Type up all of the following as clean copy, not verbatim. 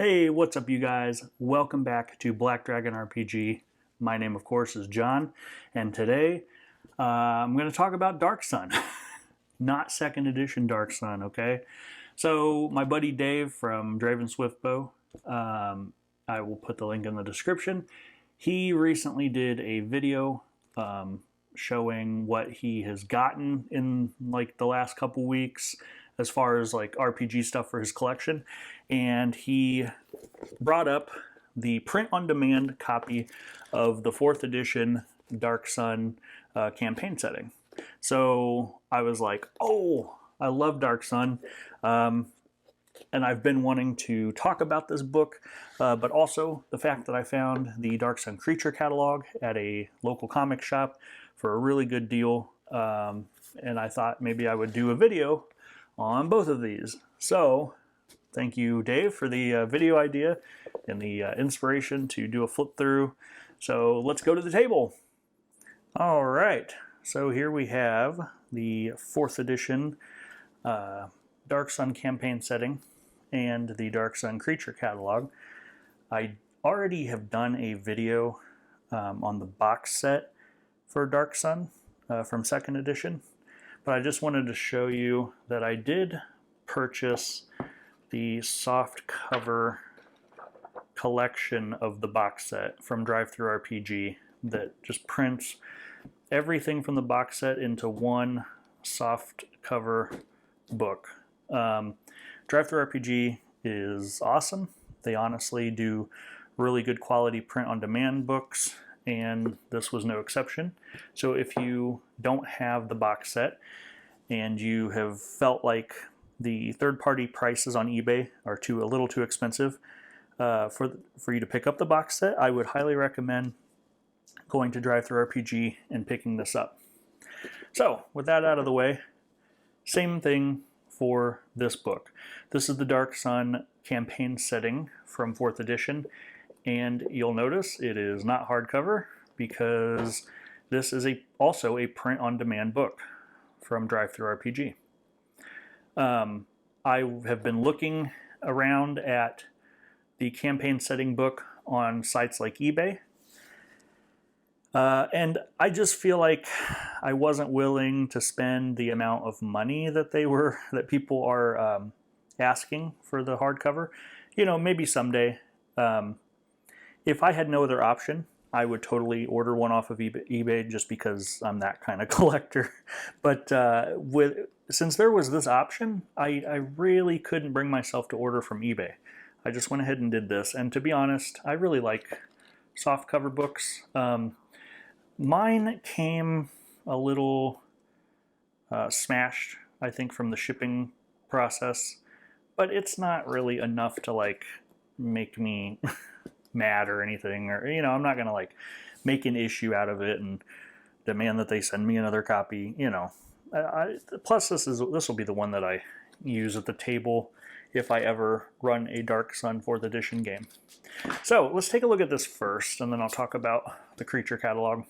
Hey, what's up, you guys? Welcome back to Black Dragon RPG. My name, of course, is John, and today I'm going to talk about Dark Sun. Not second edition Dark Sun, okay? So, my buddy Dave from Draven Swiftbow, I will put the link in the description. He recently did a video showing what he has gotten in like the last couple weeks as far as like RPG stuff for his collection, and he brought up the print-on-demand copy of the 4th edition Dark Sun campaign setting. So I was like, oh, I love Dark Sun, and I've been wanting to talk about this book, but also the fact that I found the Dark Sun creature catalog at a local comic shop for a really good deal, and I thought maybe I would do a video on both of these. So thank you, Dave, for the video idea and the inspiration to do a flip through. So let's go to the table. All right, so here we have the 4th edition Dark Sun campaign setting and the Dark Sun creature catalog. I already have done a video on the box set for Dark Sun from 2nd edition, but I just wanted to show you that I did purchase the soft cover collection of the box set from Drive-Thru RPG that just prints everything from the box set into one soft cover book. Drive-Thru RPG is awesome. They honestly do really good quality print-on-demand books, and this was no exception. So if you don't have the box set and you have felt like the third-party prices on eBay are a little too expensive for you to pick up the box set, I would highly recommend going to Drive-Thru RPG and picking this up. So with that out of the way, same thing for this book. This is the Dark Sun campaign setting from 4th edition, and you'll notice it is not hardcover because this is also a print-on-demand book from Drive-Thru RPG. I have been looking around at the campaign setting book on sites like eBay, and I just feel like I wasn't willing to spend the amount of money that people are asking for the hardcover. You know, maybe someday. If I had no other option, I would totally order one off of eBay just because I'm that kind of collector. But since there was this option, I really couldn't bring myself to order from eBay. I just went ahead and did this. And to be honest, I really like softcover books. Mine came a little smashed, I think, from the shipping process. But it's not really enough to like make me mad or anything, or I'm not gonna like make an issue out of it and demand that they send me another copy. Plus this will be the one that I use at the table if I ever run a Dark Sun 4th edition game. So let's take a look at this first, and then I'll talk about the creature catalog.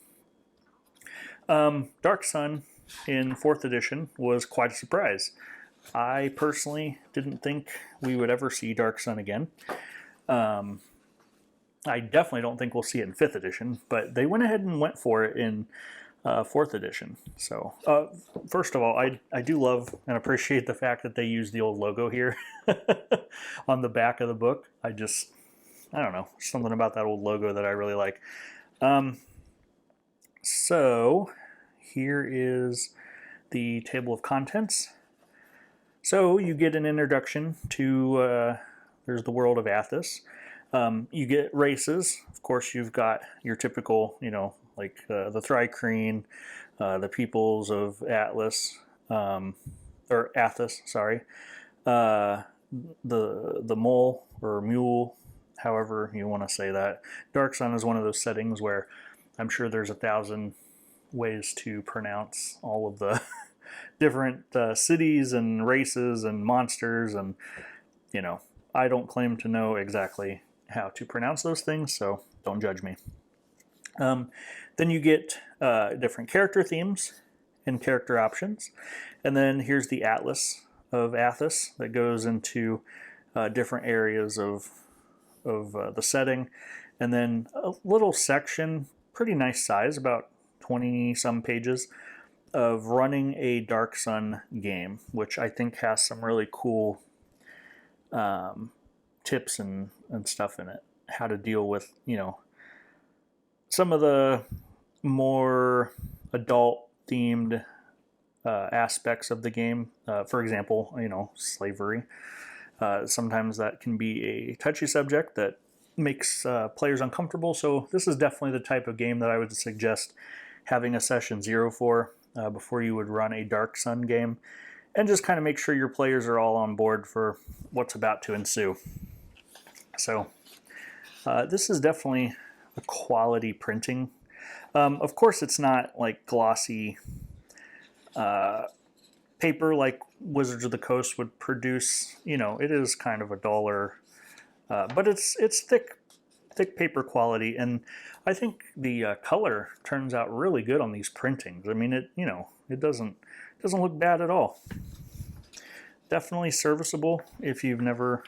Dark Sun in 4th edition was quite a surprise. I personally didn't think we would ever see Dark Sun again. I definitely don't think we'll see it in 5th edition, but they went ahead and went for it in 4th edition. So, first of all, I do love and appreciate the fact that they use the old logo here on the back of the book. I don't know, something about that old logo that I really like. So, here is the table of contents. So, you get an introduction to, there's the world of Athos. You get races. Of course, you've got your typical, like the Thri-Kreen, the peoples of Atlas, or Athos, sorry. The mole or mule, however you want to say that. Dark Sun is one of those settings where I'm sure there's 1,000 ways to pronounce all of the different cities and races and monsters, and I don't claim to know exactly how to pronounce those things, so don't judge me. Then you get different character themes and character options, and then here's the Atlas of Athos that goes into different areas of of the setting, and then a little section, pretty nice size, about 20 some pages, of running a Dark Sun game, which I think has some really cool tips and stuff in it. How to deal with, some of the more adult themed aspects of the game. For example, slavery. Sometimes that can be a touchy subject that makes players uncomfortable. So this is definitely the type of game that I would suggest having a session 0 for before you would run a Dark Sun game, and just kind of make sure your players are all on board for what's about to ensue. So this is definitely a quality printing. Of course, it's not like glossy paper like Wizards of the Coast would produce. It is kind of a duller, but it's thick paper quality, and I think the color turns out really good on these printings. I mean, it doesn't look bad at all. Definitely serviceable if you've never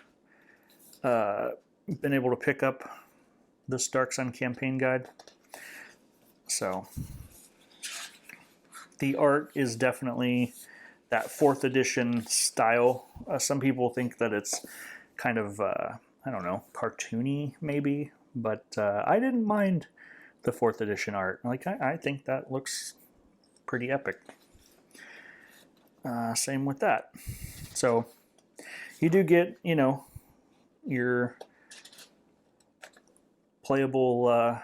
been able to pick up this Dark Sun campaign guide. So the art is definitely that 4th edition style. Some people think that it's kind of, cartoony maybe, but I didn't mind the 4th edition art. Like, I think that looks pretty epic. Same with that. So you do get, your playable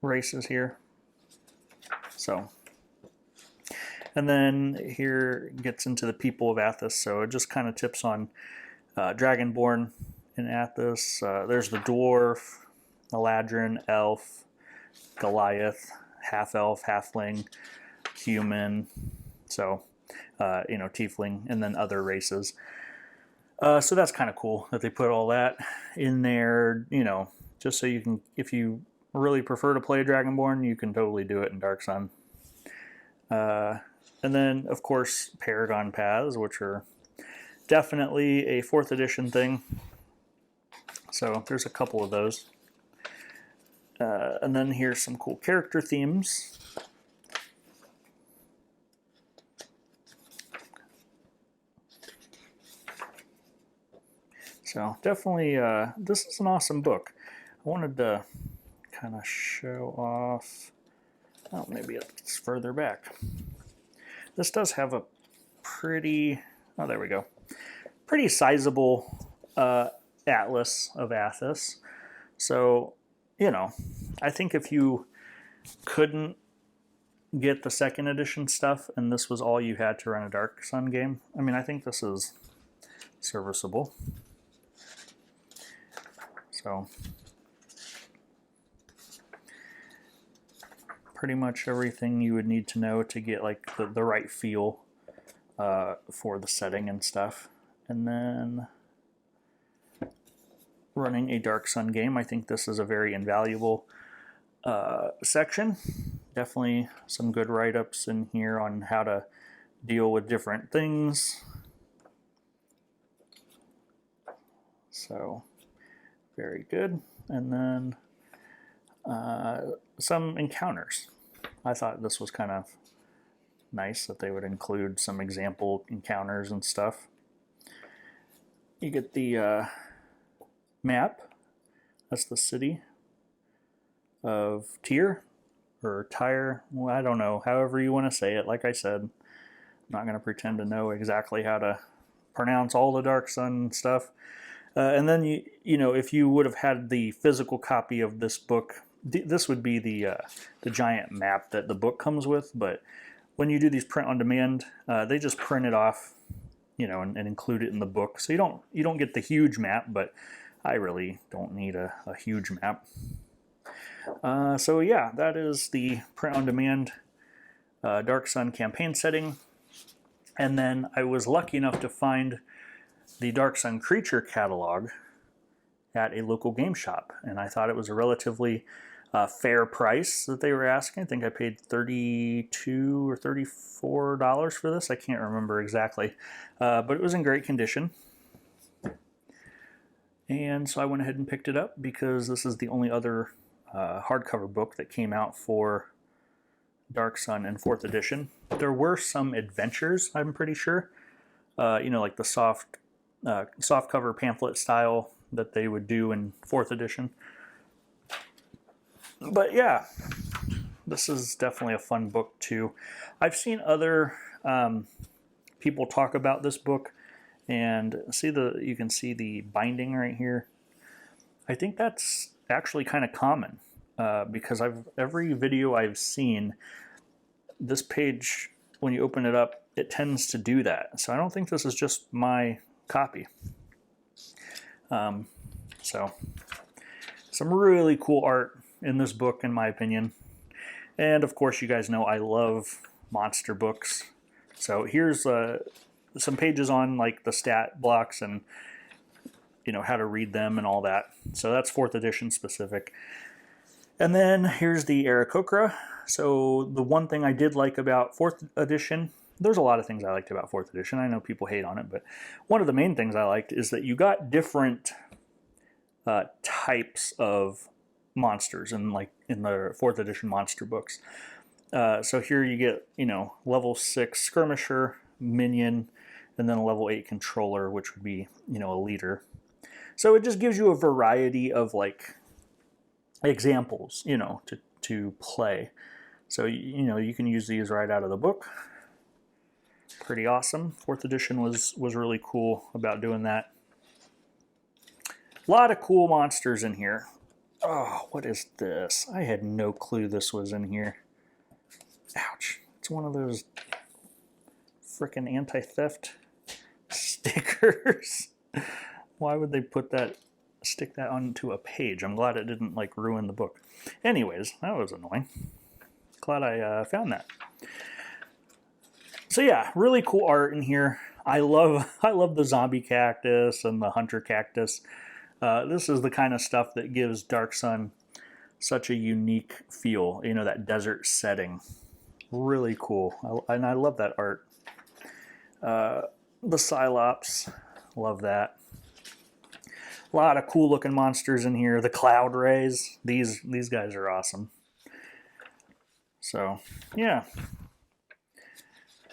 races here. So, and then here gets into the people of Athos. So it just kind of tips on Dragonborn in Athos. There's the dwarf, Eladrin, elf, Goliath, half-elf, halfling, human, so, tiefling, and then other races. So that's kind of cool that they put all that in there, just so you can, if you really prefer to play Dragonborn, you can totally do it in Dark Sun. And then, of course, Paragon Paths, which are definitely a 4th edition thing. So there's a couple of those. And then here's some cool character themes. So definitely, this is an awesome book. I wanted to kind of show off, maybe it's further back. This does have a pretty, there we go, pretty sizable atlas of Athos. So, I think if you couldn't get the 2nd edition stuff and this was all you had to run a Dark Sun game, I think this is serviceable. So pretty much everything you would need to know to get like the right feel for the setting and stuff. And then running a Dark Sun game, I think this is a very invaluable section. Definitely some good write-ups in here on how to deal with different things. So very good. And then some encounters. I thought this was kind of nice that they would include some example encounters and stuff. You get the map. That's the city of Tyr, or Tyre. Well, I don't know. However you want to say it. Like I said, I'm not going to pretend to know exactly how to pronounce all the Dark Sun stuff. And then, if you would have had the physical copy of this book, this would be the giant map that the book comes with. But when you do these print on demand, they just print it off, and include it in the book. So you don't get the huge map, but I really don't need a huge map. So yeah, that is the print on demand Dark Sun campaign setting. And then I was lucky enough to find the Dark Sun creature catalog at a local game shop, and I thought it was a relatively fair price that they were asking. I think I paid $32 or $34 for this. I can't remember exactly, but it was in great condition. And so I went ahead and picked it up because this is the only other hardcover book that came out for Dark Sun in 4th edition. There were some adventures, I'm pretty sure, like the soft cover pamphlet style that they would do in 4th edition. But yeah, this is definitely a fun book too. I've seen other people talk about this book, and you can see the binding right here. I think that's actually kind of common because every video I've seen, this page, when you open it up, it tends to do that. So I don't think this is just my copy. So some really cool art in this book, in my opinion. And of course, you guys know I love monster books. So here's some pages on like the stat blocks and how to read them and all that. So that's 4th edition specific. And then here's the Aarakocra. So the one thing I did like about 4th edition, there's a lot of things I liked about 4th edition. I know people hate on it, but one of the main things I liked is that you got different types of monsters in the 4th edition monster books. So here you get, level 6 skirmisher, minion, and then a level 8 controller, which would be, a leader. So it just gives you a variety of examples, to play. So, you can use these right out of the book. Pretty awesome. 4th edition was really cool about doing that. A lot of cool monsters in here. Oh, what is this? I had no clue this was in here. Ouch. It's one of those frickin' anti-theft stickers. Why would they stick that onto a page? I'm glad it didn't ruin the book. Anyways, that was annoying. Glad I found that. So yeah, really cool art in here. I love the zombie cactus and the hunter cactus. This is the kind of stuff that gives Dark Sun such a unique feel, that desert setting. Really cool. And I love that art. The Cylops, love that. A lot of cool looking monsters in here. The Cloud Rays, these guys are awesome. So, yeah.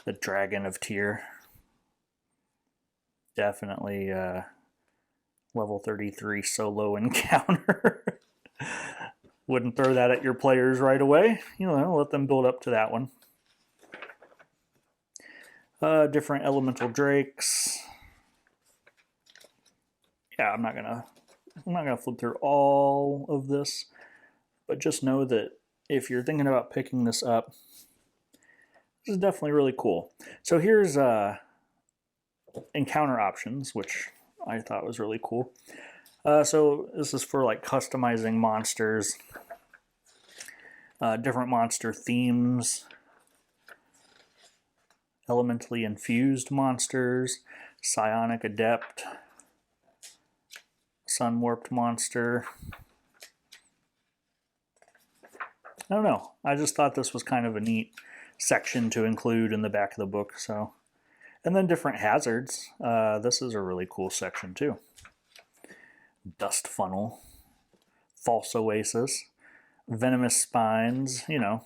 The Dragon of Tyr. Definitely level 33 solo encounter. Wouldn't throw that at your players right away. Let them build up to that one. Different elemental drakes. Yeah, I'm not gonna flip through all of this, but just know that if you're thinking about picking this up, this is definitely really cool. So here's encounter options, which I thought was really cool. So this is for customizing monsters, different monster themes, elementally infused monsters, psionic adept, sun warped monster. I don't know. I just thought this was kind of a neat section to include in the back of the book. So, and then different hazards. This is a really cool section too. Dust funnel, false oasis, venomous spines, And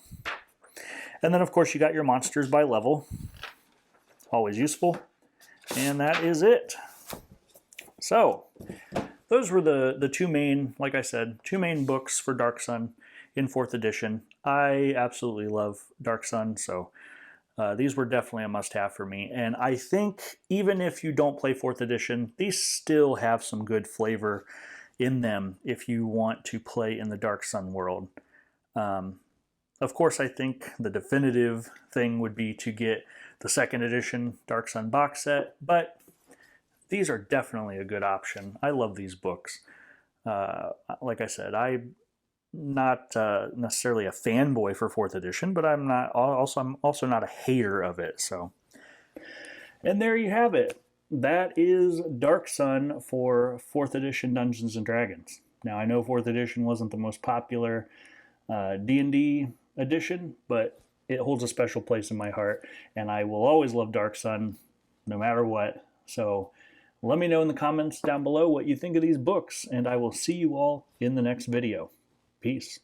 then of course you got your monsters by level. Always useful. And that is it. So, those were the two main, like I said, two main books for Dark Sun in 4th edition. I absolutely love Dark Sun, so these were definitely a must-have for me. And I think even if you don't play 4th edition, these still have some good flavor in them if you want to play in the Dark Sun world. Of course, I think the definitive thing would be to get the 2nd edition Dark Sun box set, but these are definitely a good option. I love these books. Like I said, I'm not necessarily a fanboy for 4th edition, but I'm also not a hater of it. So, and there you have it. That is Dark Sun for 4th edition Dungeons and Dragons. Now I know 4th edition wasn't the most popular D&D edition, but it holds a special place in my heart, and I will always love Dark Sun no matter what. So Let me know in the comments down below what you think of these books, and I will see you all in the next video. Peace.